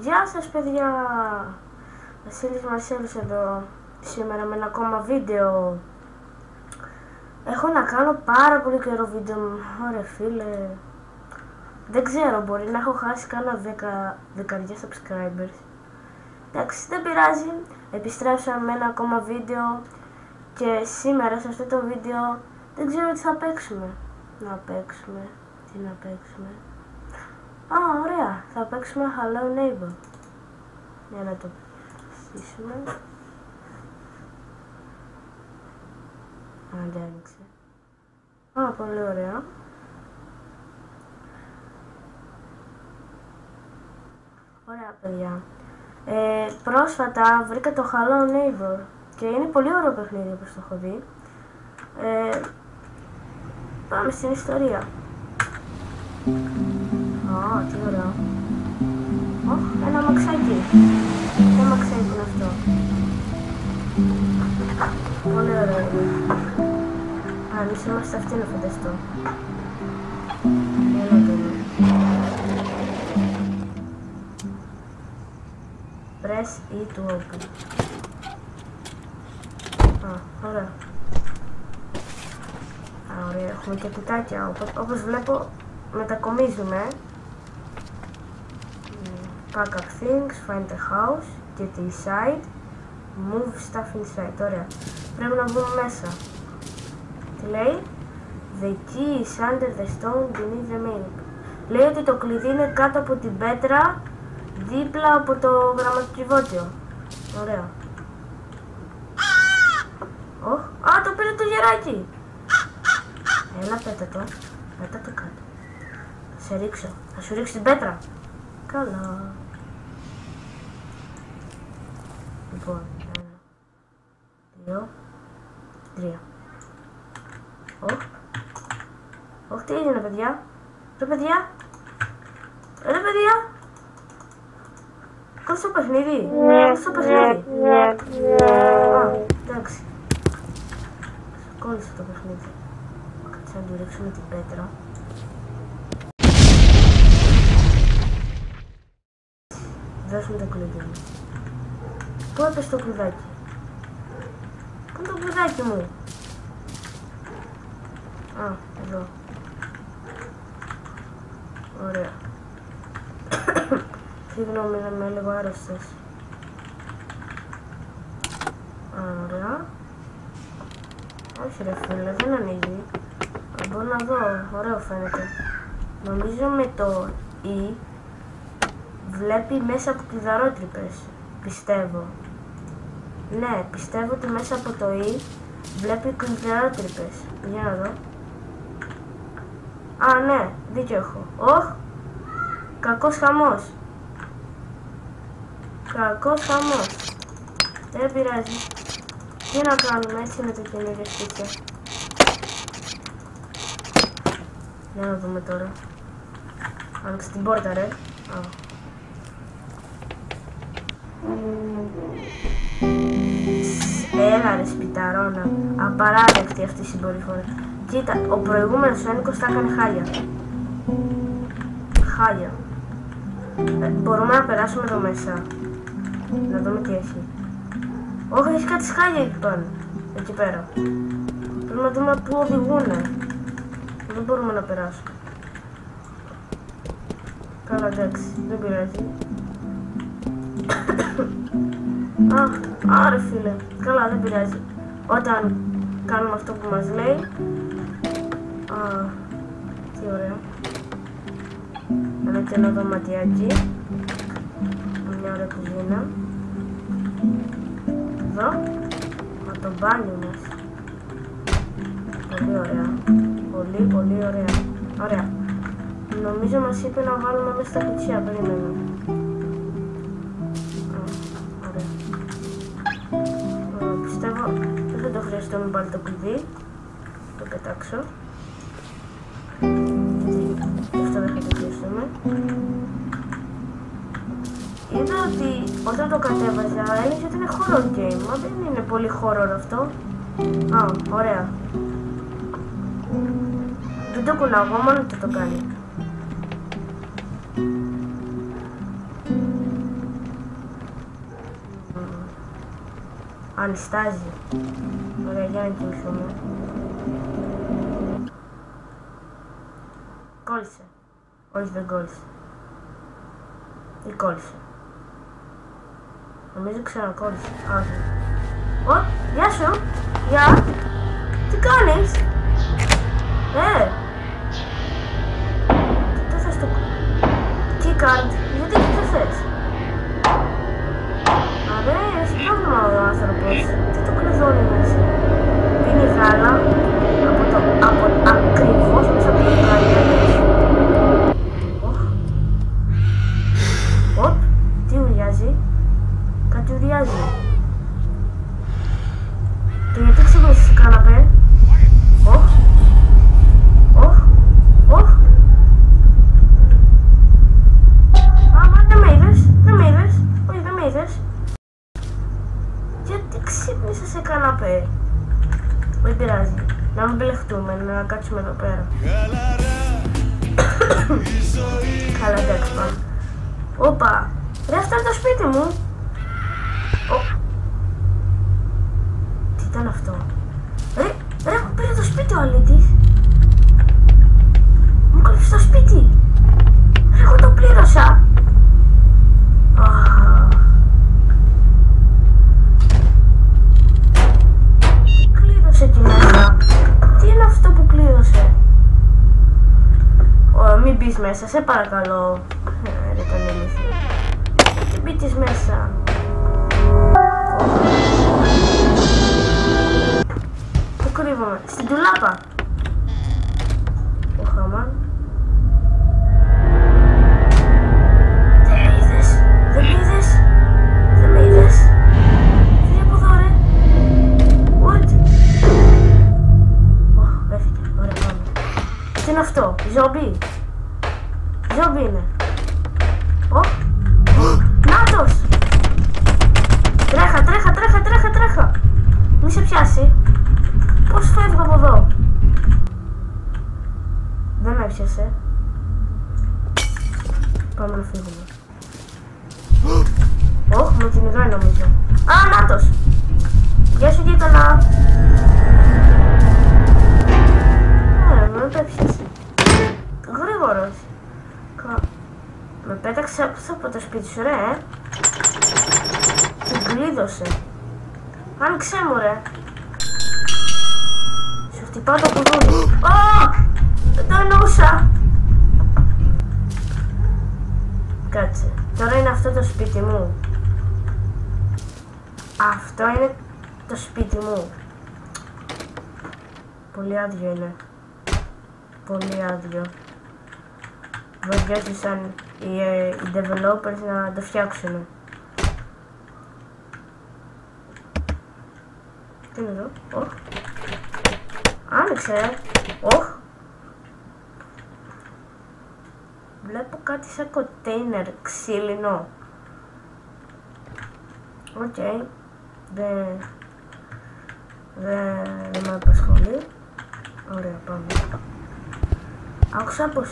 Γεια σας παιδιά, Βασίλης Μαρσέλος εδώ, σήμερα με ένα ακόμα βίντεο. Έχω να κάνω πάρα πολύ καιρό βίντεο, ωραία φίλε. Δεν ξέρω, μπορεί να έχω χάσει κάνα 10 subscribers. Εντάξει, δεν πειράζει, επιστρέψαμε με ένα ακόμα βίντεο. Και σήμερα σε αυτό το βίντεο δεν ξέρω τι θα παίξουμε. Τι να παίξουμε. Α, ωραία, θα παίξουμε Hello Neighbor. Για να το στήσουμε. Αν δεν άνοιξε. Α, πολύ ωραία. Ωραία παιδιά. Πρόσφατα βρήκα το Hello Neighbor και είναι πολύ ωραίο παιχνίδι όπως το έχω δει. Πάμε στην ιστορία. Α, τι ωραίο. Ένα αμαξάκι. Τι αμαξάκι είναι αυτό. Πολύ ωραίο. Α, εμείς είμαστε αυτοί να φανταστώ. Για να δούμε. Press E to open. Α, ωραία. Α, ωραία, έχουμε και κουτάκια. Όπως βλέπω, μετακομίζουμε. Pack up things, find the house, get inside, move stuff inside. Ωραία. Πρέπει να βγούμε μέσα. Τι λέει? The key is under the stone beneath the main. Λέει ότι το κλειδί είναι κάτω από την πέτρα, δίπλα από το γραμματοκιβώτιο. Ωραία. Α, το πήρε το γεράκι. Έλα, πέτα το. Πέτα το κάτω. Θα σε ρίξω. Θα σου ρίξω την πέτρα. Καλά. Λοιπόν, 1, 2, 3. Όχι, τι έγινε παιδιά? Ρε παιδιά? Κόλλησε το παιχνίδι. Α, εντάξει. Κόλλησε το παιχνίδι. Κάτσε να του ρίξουμε την πέτρα. Δώσουμε το κλειδί. Πού έπεσε το κλειδάκι? Πού είναι το κλειδάκι μου? Α, εδώ. Ωραία. Συγγνώμη, είμαι λίγο άρρωστος. Ωραία. Όχι ρε φίλε, δεν ανοίγει. Μπορώ να δω, ωραίο φαίνεται. Νομίζω με το E βλέπει μέσα από κλειδαρότρυπες, πιστεύω. Ναι, πιστεύω ότι μέσα από το E βλέπει κλειδαρότρυπες. Για να δω. Α, ναι, δίκιο έχω. Κακός χαμός. Δεν πειράζει. Τι να κάνουμε, έτσι είναι το καινούριο σπίτι. Για να δούμε τώρα. Άνοιξε την πόρτα ρε. Έλα ρε σπιταρώνα. Απαράδεκτη αυτή η συμπεριφορά. Κοίτα, ο προηγούμενος ένικος τα έκανε χάλια. Μπορούμε να περάσουμε εδώ μέσα. Να δούμε τι έχει. Όχι, έχει κάτι σχάλια εκεί πάνω. Εκεί πέρα. Πρέπει να δούμε πού οδηγούνε. Δεν μπορούμε να περάσουμε. Καλά, εντάξει, δεν πειράζει. Άρα φίλε, καλά, δεν πειράζει. Όταν κάνουμε αυτό που μας λέει. Τι ωραία. Ένα καινό δωματιάκι. Μια ωραία κουζίνα. Εδώ. Με το μπάνιο μας. Πολύ ωραία. Πολύ ωραία. Ωραία. Νομίζω μας είπε να βάλουμε μέσα στα κουτσιά. Περίμενε. Ωραία. Πιστεύω δεν το χρειαστούμε πάλι το κλειδί. Το πετάξω. Αυτό δεν θα το χρειαστούμε. Είδα ότι όταν το κατέβαζα έλεγε ότι είναι horror game, μα δεν είναι πολύ horror αυτό. Α, ωραία. Δεν το κουνάω, μόνο το κάνει. Ανιστάζει. Ωραία, για να κοιμηθούμε. Κόλλησε. Όχι, δεν κόλλησε. Ή κόλλησε. Νομίζω ξανακόλλησε. Όχι. Ω, γεια σου. Γεια. Τι κάνεις? Τι θες το keycard? Γιατί τι θες? Ρε, έχει πρόβλημα ο άνθρωπος. Τι το κλειδώνει μέσα? Πίνει γάλα ακριβώς μέσα από το καρδιάκι. Οπ, τι ουριάζει? Κάτι ουριάζει. Και γιατί ξύπνησες σε καναπέ? Άμα δεν με είδες, όχι δεν με είδες. Γιατί ξύπνησες σε καναπέ? Δεν πειράζει, να μην μπλεχτούμε, να κάτσουμε εδώ πέρα. Καλά, εντάξει, πάμε. Όπα, ρε, αυτό είναι το σπίτι μου. Τι ήταν αυτό? Ρε, μου πήρε το σπίτι ο αλήτης. Μου κόλλησε το σπίτι. Ρε, εγώ το πλήρωσα. Τι κλείδωσε εκεί μέσα? Τι είναι αυτό που κλείδωσε? Μην μπεις μέσα, σε παρακαλώ. Ρε, τον ηλίθιο. Τι μπήκες μέσα? Πού κρύβομαι? Στην τουλάπα. Ο χαμάν. Δεν με είδες. Φύγε από εδώ, ρε. What? Έφυγε, ωραία, πάμε. Τι είναι αυτό? Ζόμπι? Ζόμπι είναι. Νάτος! Τρέχα. Μη σε πιάσει. Πώς φεύγω από εδώ? Δεν με έπιασε. Πάμε να φύγουμε. Με κυνηγάει νομίζω. Νάτος! Γεια σου γείτονα! Με έπιασε. Γρήγορος. Με πέταξε από το σπίτι σου, ρε. Την κλείδωσε. Άνοιξέ μου, ρε. Σου χτυπάω το κουδούνι. Δεν το εννοούσα. Κάτσε. Τώρα είναι αυτό το σπίτι μου. Αυτό είναι το σπίτι μου. Πολύ άδειο είναι. Πολύ άδειο. Βοηθήσαν οι developers να το φτιάξουν. Τι είναι εδώ? Άνοιξε. Βλέπω κάτι σαν κοντέινερ ξύλινο. Οκ. Δεν με απασχολεί. Ωραία, πάμε. Άκουσα πως...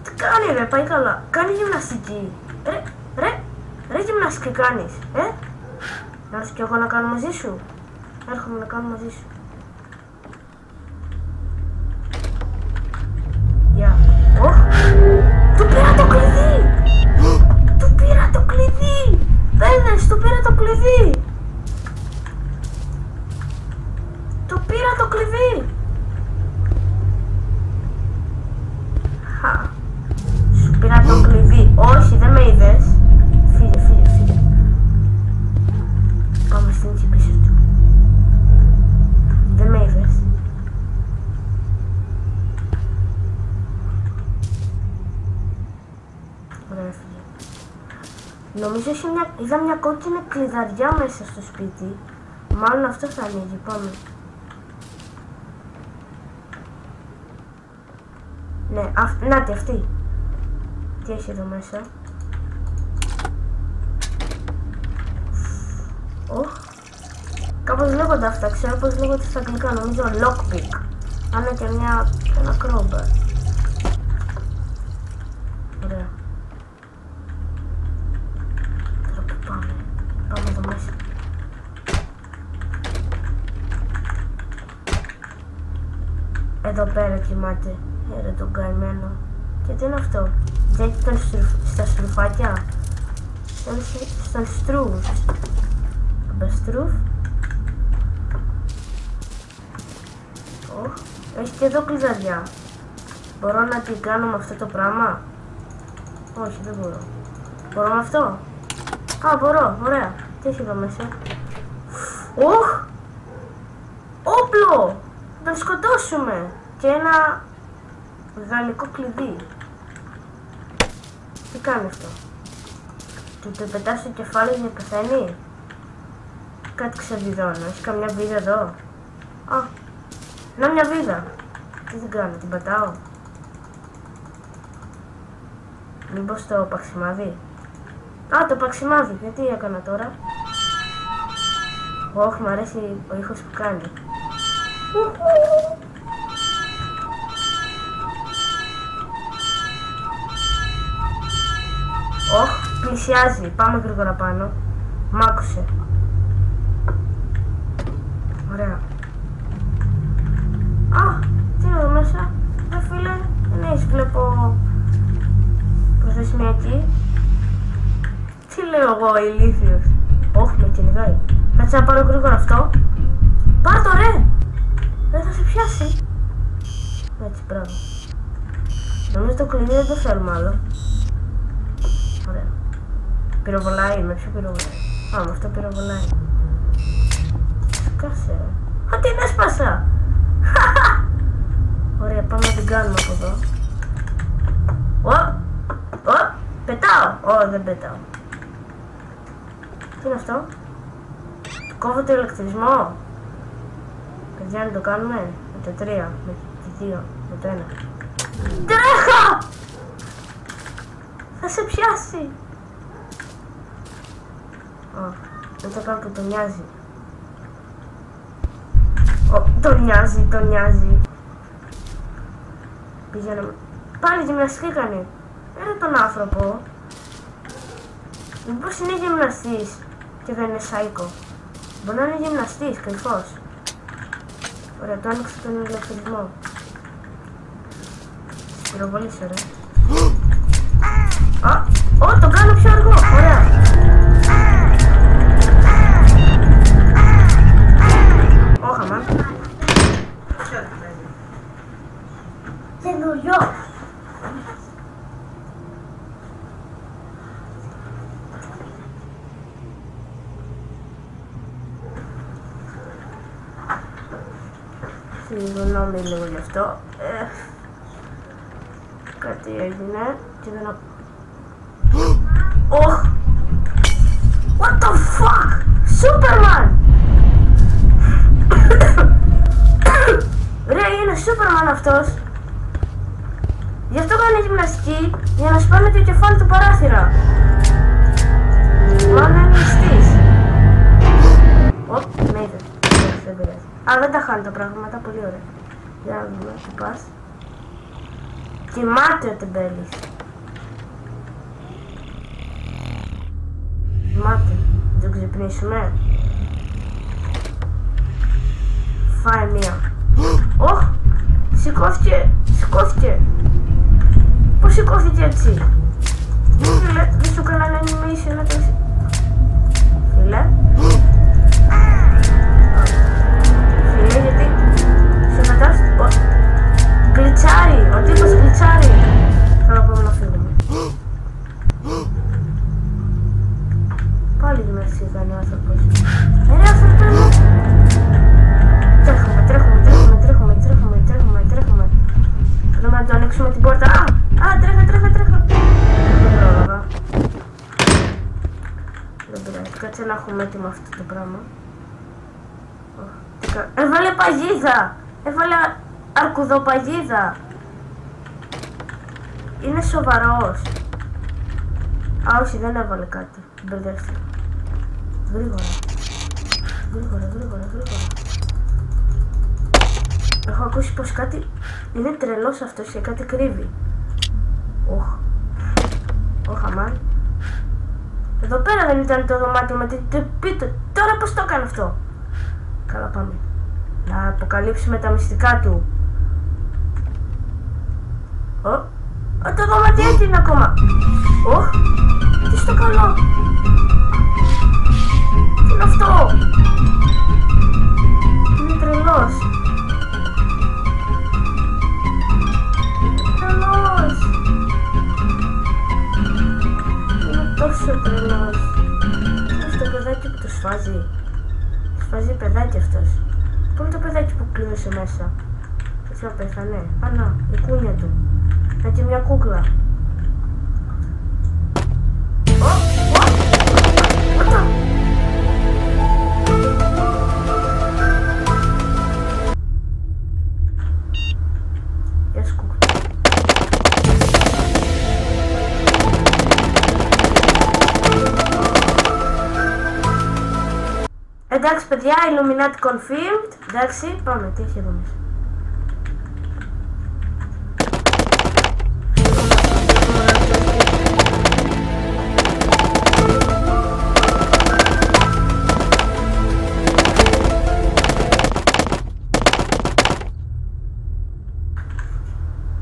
τι κάνει, ρε, πάει καλά. Κάνει γυμναστική. Ρε, γυμναστική κάνεις, Να έρθω κι εγώ να κάνω μαζί σου. Έρχομαι να κάνω μαζί σου. Γεια. Του πήρα το κλειδί! Παιδες, του πήρα το κλειδί! Σου πήρα το κλειδί. Όχι, δεν με είδες. Φύγε. Πάμε στην εκεί πίσω του. Δεν με είδες. Ωραία, φύγε. Νομίζω είδα μια κόκκινη κλειδαριά μέσα στο σπίτι. Μάλλον αυτό θα ανοίγει. Πάμε. Ναι, νάτι αυτή. Τι έχει εδώ μέσα? Κάπως λέγονται αυτά, ξέρω πως λέγονται στα αγγλικά, νομίζω lockpick. Αν είναι και ένα crowbar. Ωραία. Τώρα που πάμε? Εδώ πέρα κοιμάται. Ρε τον καημένο. Και τι είναι αυτό? Τζάκι στα στρουφάκια. Στον στρούφ. Αμπαστρούφ. Έχει και εδώ κλειδαριά. Μπορώ να την κάνω με αυτό το πράγμα? Όχι, δεν μπορώ. Μπορώ με αυτό? Α, μπορώ, ωραία. Τι έχει εδώ μέσα? Οχ! Όπλο! Θα τον σκοτώσουμε! Και ένα γαλλικό κλειδί. Τι κάνει αυτό? Του το πετάς στο κεφάλι για να πεθαίνει? Κάτι ξεβιδώνω. Έχει καμιά βίδα εδώ? Α, να μια βίδα. Τι την κάνω, την πατάω? Μήπως το παξιμάδι? Α, το παξιμάδι, γιατί έκανα τώρα? Όχι, μου αρέσει ο ήχος που κάνει. Όχ, πλησιάζει. Πάμε γρήγορα πάνω. Μ' άκουσε. Ωραία. Α, τι είναι εδώ μέσα? Φίλε, δεν έχεις, βλέπω προθεσμιακή. Τι λέω εγώ, ηλίθιος? Όχι, με κυνηγάει. Κάτσε να πάρω γρήγορα αυτό. Πάρ' το ρε! Δεν θα σε πιάσει. Έτσι, μπράβο. Νομίζω το κλειδί δεν το θέλουμε άλλο. Ωραία. Πυροβολάει, με ποιο πυροβολάει? Α, με αυτό πυροβολάει. Σκάσε ρε. Α, την έσπασα! Ωραία, πάμε να την κάνουμε από εδώ. Πετάω! Ω, δεν πετάω. Τι είναι αυτό? Κόβω το ηλεκτρισμό. Παιδιά, να το κάνουμε με το 3, με το 2, με το 1. Τρέχα! Θα σε πιάσει. Δεν το κάνω που τον νοιάζει. Τον νοιάζει. Πηγαίνουμε. Πάλι γυμναστική κάνει. Έλα τον άνθρωπο. Μήπως είναι γυμναστής και δεν είναι σάικο? Μπορεί να είναι γυμναστής, κρυφός. Ωραία, το άνοιξε τον ηλεκτρισμό. Πυροβολής, ωραία. Το κάνω πιο αργό, ωραία. Όχι, αμάν. Καινούριο. Συγγνώμη λίγο γι' αυτό. Κάτι έγινε και δεν... Ωχ! What the fuck! Superman! Ρε, είναι Superman αυτός! Γι' αυτό κάνει γυμναστική, για να σπάνε το κεφάλι του παράθυρα. Μάλλον είναι ληστής. Με είδε. Δεν πειράζει. Α, δεν τα χάνει τα πράγματα, πολύ ωραία. Για να δούμε, τι πας. Κοιμάται ο τεμπέλης. Κοιμάται. Δεν το ξυπνήσουμε. Φάει μία. Ωχ! Σηκώθηκε! Σηκώθηκε! Πώς σηκώθηκε έτσι? Φίλε, δεν σου έκανα να animation να το... Φίλε. Φίλε, γιατί σε πατάς... Γλιτσάρει! Ο τύπος γλιτσάρει! Θέλω να πάμε να φύγουμε. Πάλι γυμναστική κάνει ο άνθρωπος. Ρε άνθρωπε μου! Τρέχουμε. Πρέπει να το ανοίξουμε την πόρτα. Τρέχα. Δεν πρόλαβα. Δεν πειράζει. Κάτσε να έχουμε έτοιμο αυτό το πράγμα. Έβαλε παγίδα! Έβαλε αρκουδοπαγίδα! Είναι σοβαρός. Όχι, δεν έβαλε κάτι. Μπερδεύτηκα. Γρήγορα. Έχω ακούσει πως κάτι είναι τρελός αυτός και κάτι κρύβει. Όχ, αμάν. Εδώ πέρα δεν ήταν το δωμάτιο με την πίτα. Τώρα πως το έκανε αυτό? Καλά, πάμε. Να αποκαλύψουμε τα μυστικά του. Το δωματιάκι είναι ακόμα. Τι στο καλό. Τι είναι αυτό. Είναι τρελός. Είναι τόσο τρελός. Αυτό το παιδάκι που το σφάζει. Σφάζει παιδάκι αυτός. Πού είναι το παιδάκι που κλείνωσε μέσα. Έτσι να πέθανε. Να, η κούνια του. Να και μια κούκλα. Γεια σου κούκλα. Εντάξει παιδιά, Illuminati confirmed. Εντάξει, πάμε, τι έχει εδώ μέσα.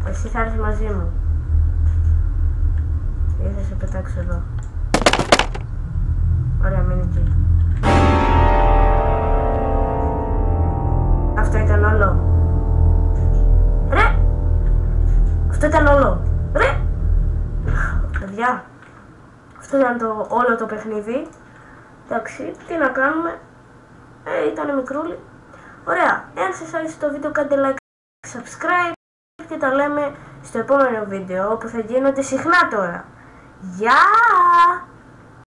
Εσύ θα έρθει μαζί μου. Ή θα σε πετάξω εδώ. Ωραία, μείνει εκεί. Αυτό ήταν όλο. Ρε! Αυτό ήταν όλο. Ρε! Παιδιά, αυτό ήταν όλο το παιχνίδι. Εντάξει, τι να κάνουμε. Ήταν μικρούλι. Ωραία, εάν σας άρεσε το βίντεο κάντε like, subscribe και τα λέμε στο επόμενο βίντεο που θα γίνονται συχνά τώρα. Γεια!